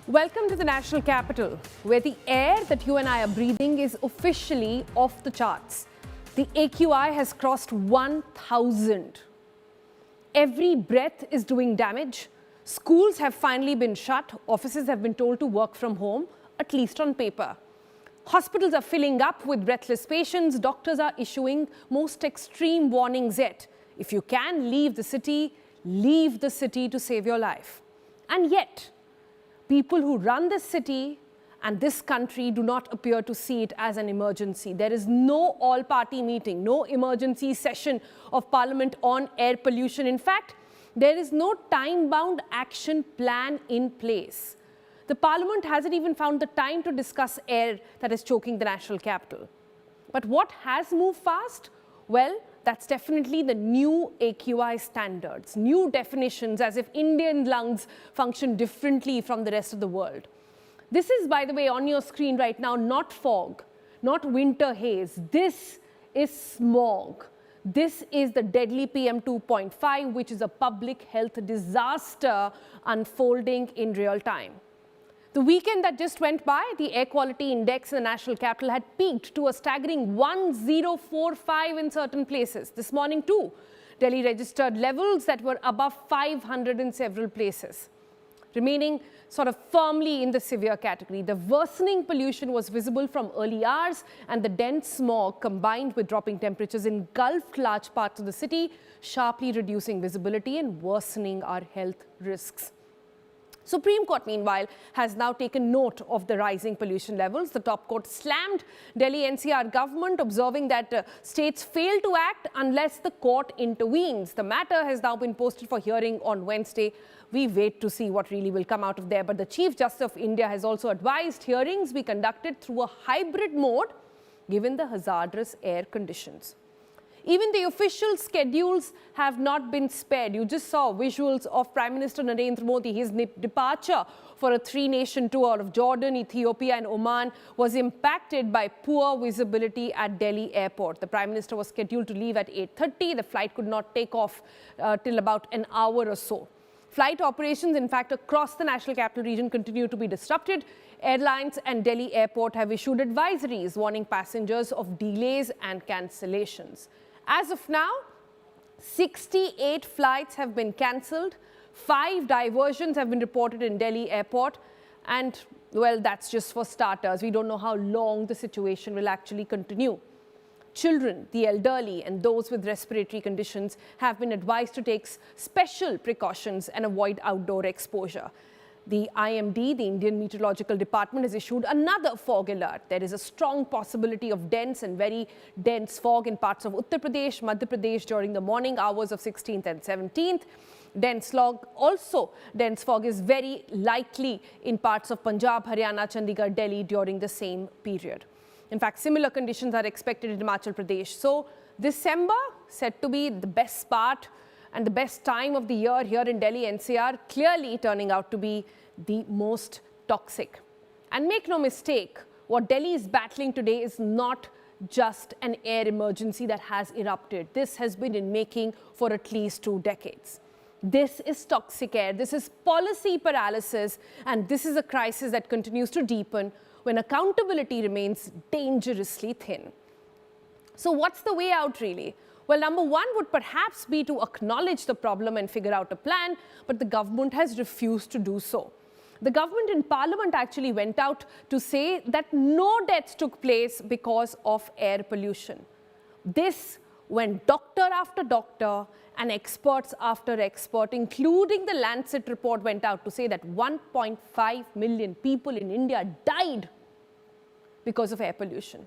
Welcome to the national capital, where the air that you and I are breathing is officially off the charts. The AQI has crossed 1,000. Every breath is doing damage. Schools have finally been shut. Offices have been told to work from home, at least on paper. Hospitals are filling up with breathless patients. Doctors are issuing most extreme warnings yet. If you can leave the city to save your life. And yet, people who run this city and this country do not appear to see it as an emergency. There is no all-party meeting, no emergency session of Parliament on air pollution. In fact, there is no time-bound action plan in place. The Parliament hasn't even found the time to discuss air that is choking the national capital. But what has moved fast? Well, that's definitely the new AQI standards, new definitions, as if Indian lungs function differently from the rest of the world. This is, by the way, on your screen right now, not fog, not winter haze. This is smog. This is the deadly PM 2.5, which is a public health disaster unfolding in real time. The weekend that just went by, the air quality index in the national capital had peaked to a staggering 1045 in certain places. This morning too, Delhi registered levels that were above 500 in several places, remaining sort of firmly in the severe category. The worsening pollution was visible from early hours, and the dense smog combined with dropping temperatures engulfed large parts of the city, sharply reducing visibility and worsening our health risks. Supreme Court, meanwhile, has now taken note of the rising pollution levels. The top court slammed Delhi NCR government, observing that states fail to act unless the court intervenes. The matter has now been posted for hearing on Wednesday. We wait to see what really will come out of there. But the Chief Justice of India has also advised hearings be conducted through a hybrid mode, given the hazardous air conditions. Even the official schedules have not been spared. You just saw visuals of Prime Minister Narendra Modi. His departure for a three-nation tour of Jordan, Ethiopia and Oman was impacted by poor visibility at Delhi airport. The Prime Minister was scheduled to leave at 8:30. The flight could not take off till about an hour or so. Flight operations, in fact, across the national capital region continue to be disrupted. Airlines and Delhi airport have issued advisories warning passengers of delays and cancellations. As of now, 68 flights have been cancelled, 5 diversions have been reported in Delhi airport, and, well, that's just for starters. We don't know how long the situation will actually continue. Children, the elderly, and those with respiratory conditions have been advised to take special precautions and avoid outdoor exposure. The IMD, the Indian Meteorological Department, has issued another fog alert. There is a strong possibility of dense and very dense fog in parts of Uttar Pradesh, Madhya Pradesh during the morning hours of 16th and 17th. Dense fog is very likely in parts of Punjab, Haryana, Chandigarh, Delhi during the same period. In fact, similar conditions are expected in Himachal Pradesh. So, December said to be the best part and the best time of the year here in Delhi NCR, clearly turning out to be the most toxic. And make no mistake, what Delhi is battling today is not just an air emergency that has erupted. This has been in making for at least 2 decades. This is toxic air, this is policy paralysis, and this is a crisis that continues to deepen when accountability remains dangerously thin. So what's the way out really? Well, number one would perhaps be to acknowledge the problem and figure out a plan, but the government has refused to do so. The government in Parliament actually went out to say that no deaths took place because of air pollution. This when doctor after doctor and experts after expert, including the Lancet report, went out to say that 1.5 million people in India died because of air pollution.